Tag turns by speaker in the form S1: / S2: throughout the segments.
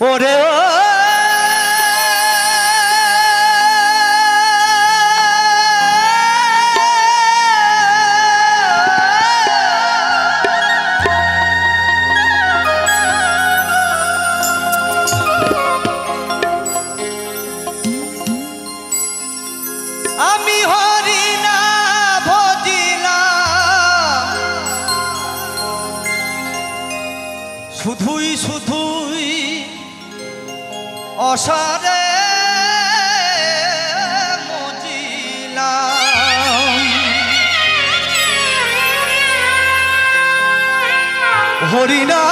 S1: ওরে ও আমি হরি না ভজিলাম শুধুই শুধুই অসারে মজিলাম হরি না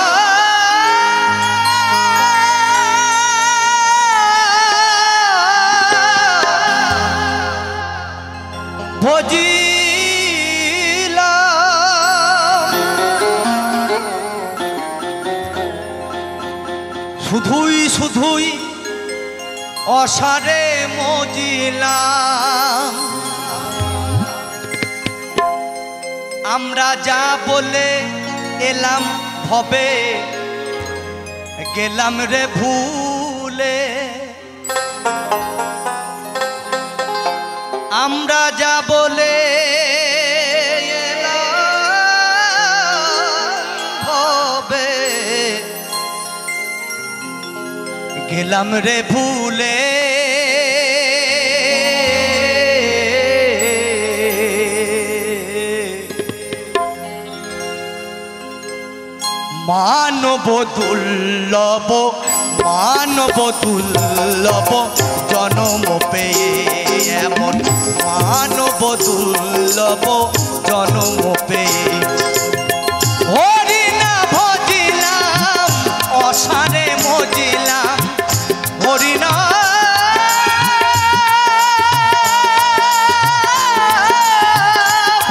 S1: ভজিলাম শুধুই শুধুই অসারে মজিলাম আমরা যা বলে এলাম ভবে গেলাম রে ভুলে আমরা যা বলে এলাম ভবে গেলাম রে ভুলে মানব দুর্লভ মানব দুর্লভ জনম পেয়ে এমন মানব দুর্লভ জনম পেয়ে হরি না ভজিলাম অসারে মজিলাম হরি না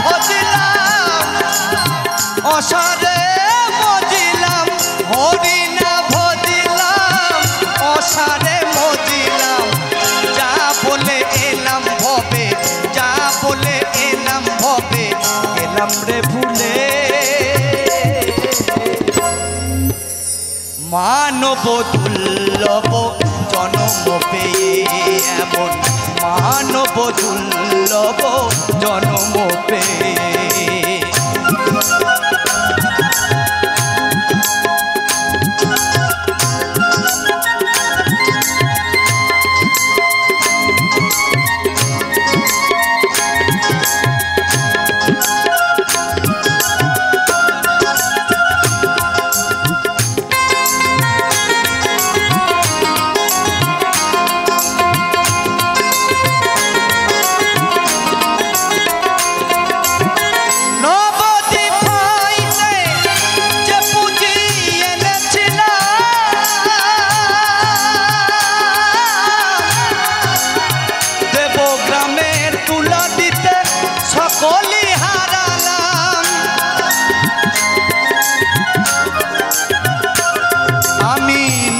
S1: ভজিলাম অসারে মজিলাম হরি না ভজিলাম অসারে মজিলাম যা বলে এলাম ভবে যা বলে এলাম ভবে গেলাম রে ভুলে মানব দুর্লভ জনম পেয়ে এমন মানব দুর্লভ জনম পেয়ে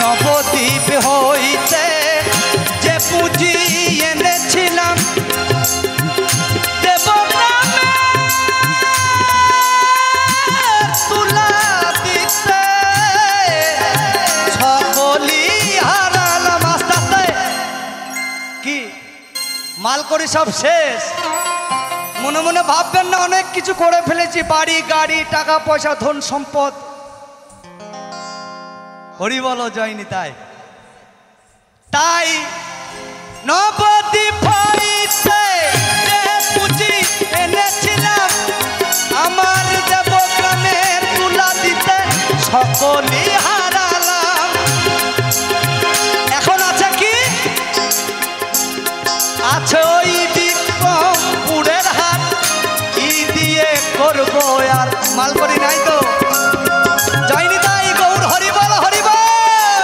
S1: নবদ্বীপ হইতে যে পুঁজি এনেছিলাম দেবগ্রামে তুলা দিতে সকলি হারালাম আস্তে আস্তে কি মাল করি সব শেষ মনে মনে ভাববেন না অনেক কিছু করে ফেলেছি বাড়ি গাড়ি টাকা পয়সা ধন সম্পদ হরি বলো জয়নি তাই তাই নবদ্বীপ হইতে যে পুঁজি এনেছিলাম আমার দেবগ্রামে তুলা দিতে সকলি হারালাম এখন আছে কি আছে ওই বিক্রমপুরের হাট কি দিয়ে করবো আর মাল করি নাই তো জয়নি তাই গৌর হরি বলো হরি বল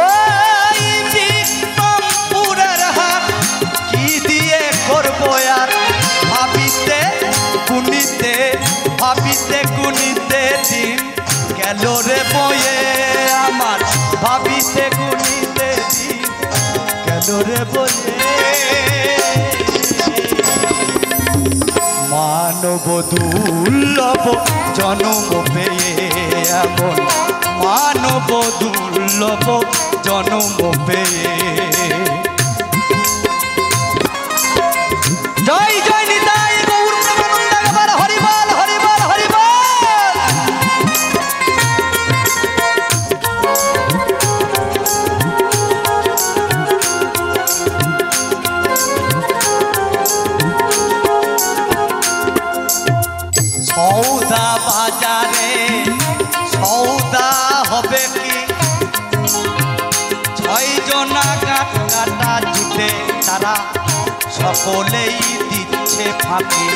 S1: ওই বিক্রমপুরের হাট কি দিয়ে করবো আর ভাবিতে গুনিতে দিন গেল রে বয়ে আমার ভাবিতে গুনিতে দিন গেল রে বয়ে মানব দুর্লভ জনম পেয়ে এমন মানব দুর্লভ জনম পেয়ে। জয় জয় নিতাই গৌর প্রেমানন্দ একবার হরিবল হরিবল হরিবল। সৌদা বাজারে সৌদা হবে কি, ছয় জনা গাঁট কাটা জুটে তারা সকলেই দিচ্ছে ফাঁকি।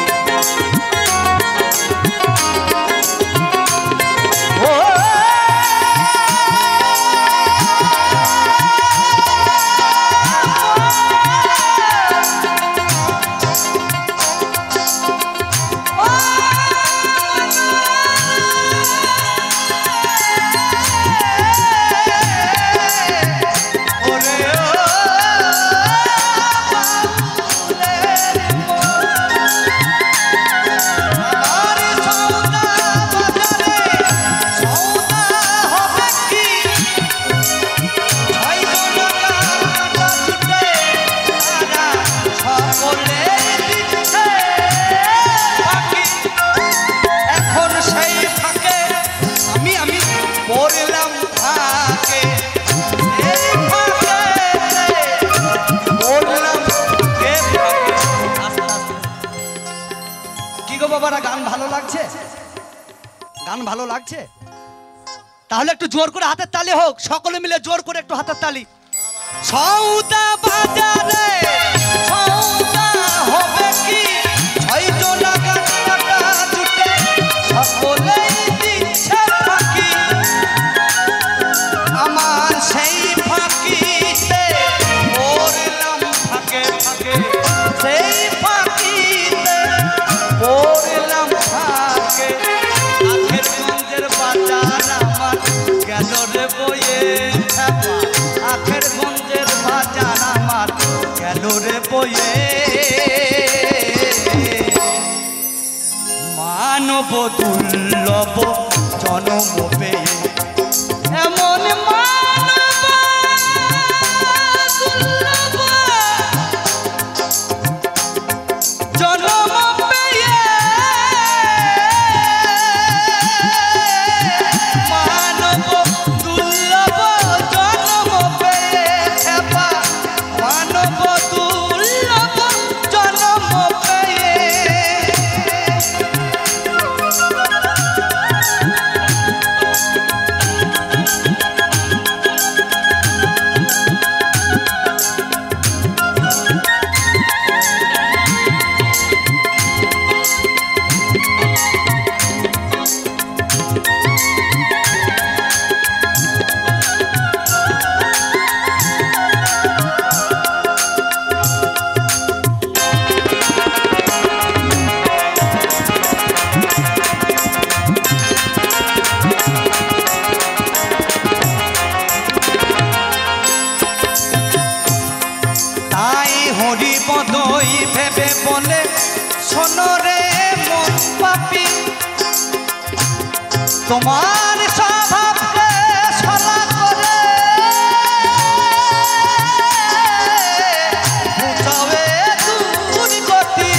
S1: বাবারা গান ভালো লাগছে? গান ভালো লাগছে? তাহলে একটু জোর করে হাতের তালি হোক, সকলে মিলে জোর করে একটু হাতের তালি। সৌদা বাজারে সৌদা হবে কি, ছয় জনা গাঁট কাটা জুটে সকলেই দিচ্ছে ফাঁকি। আমার সেই ফাঁকিতে পড়লাম ফাঁকে ফাঁকে, সেই ফাঁকিতে পড়লাম ফাঁকে। আখেরগঞ্জের বাজার আমার গেল রে বয়ে, আখেরগঞ্জের বাজার আমার গেল রে বয়ে। মানব দুর্লভ জনম পেয়ে এমন মানব দুর্লভ জনম পেয়ে। মানব দুর্লভ জনম পেয়ে, মানব দুর্লভ জনম পেয়ে। হরিপদই ভেবে বলে শোনো রে মন পাপি, তোমার স্বভাবকে সলা করে বুঝাবে দুর্গতি।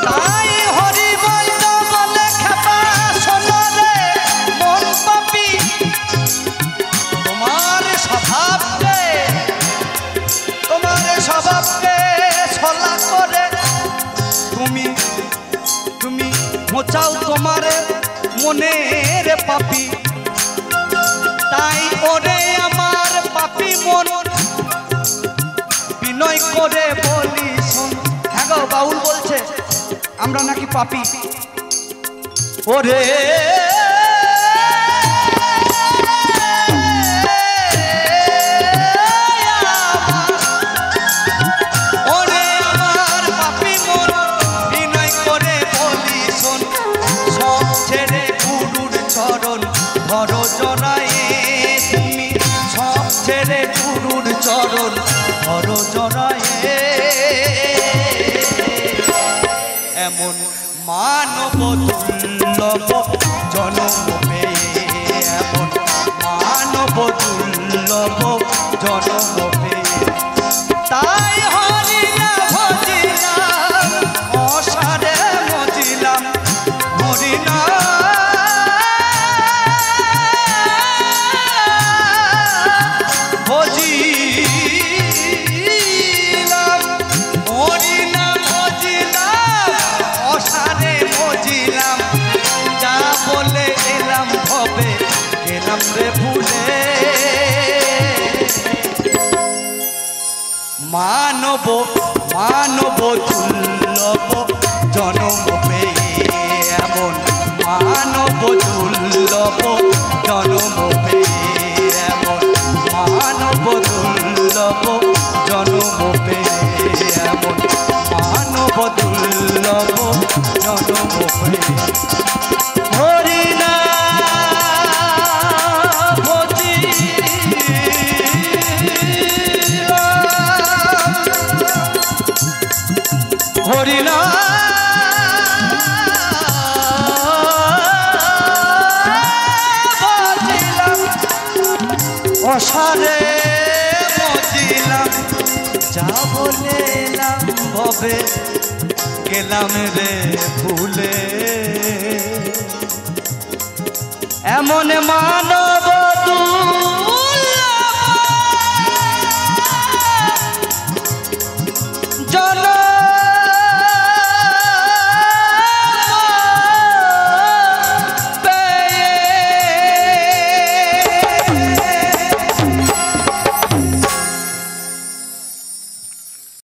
S1: তাই হরিবল বলে খেপা শোনো রে মন পাপি, স্বভাবকে ছলা করে তুমি তুমি মোচাও তোমার মনের পাপি। তাই ওরে আমার পাপি মন বিনয় করে বলি শোন। হ্যাঁ গো বাউল বলছে আমরা নাকি পাপি। ওরে ধরো জড়ায়ে তুমি, সব ছেড়ে গুরুর চরণ ধরো জড়ায়ে। এমন দুর্লভ জনম পেয়ে এমন মানব দুর্লভ জনম পেয়ে তাই হরিনা ভজিলাম অসারে মজিলাম হরিনা ভজিলাম হরিনা ভজিলাম অসারে মজিলাম যা বলে এলাম হবে গেলাম রে ভুলে মানব মানব দুর্লভ জনম পেয়ে এমন মানব দুর্লভ জনম পেয়ে এমন মানব দুর্লভ জনম পেয়ে এমন মানব দুর্লভ জনম পেয়ে হরিনা হরিনা বাজিলাম অসারে মজিলাম যা বলেলাম ভবে গেলাম রে ভুলে এমন মানব দুর্লভ জন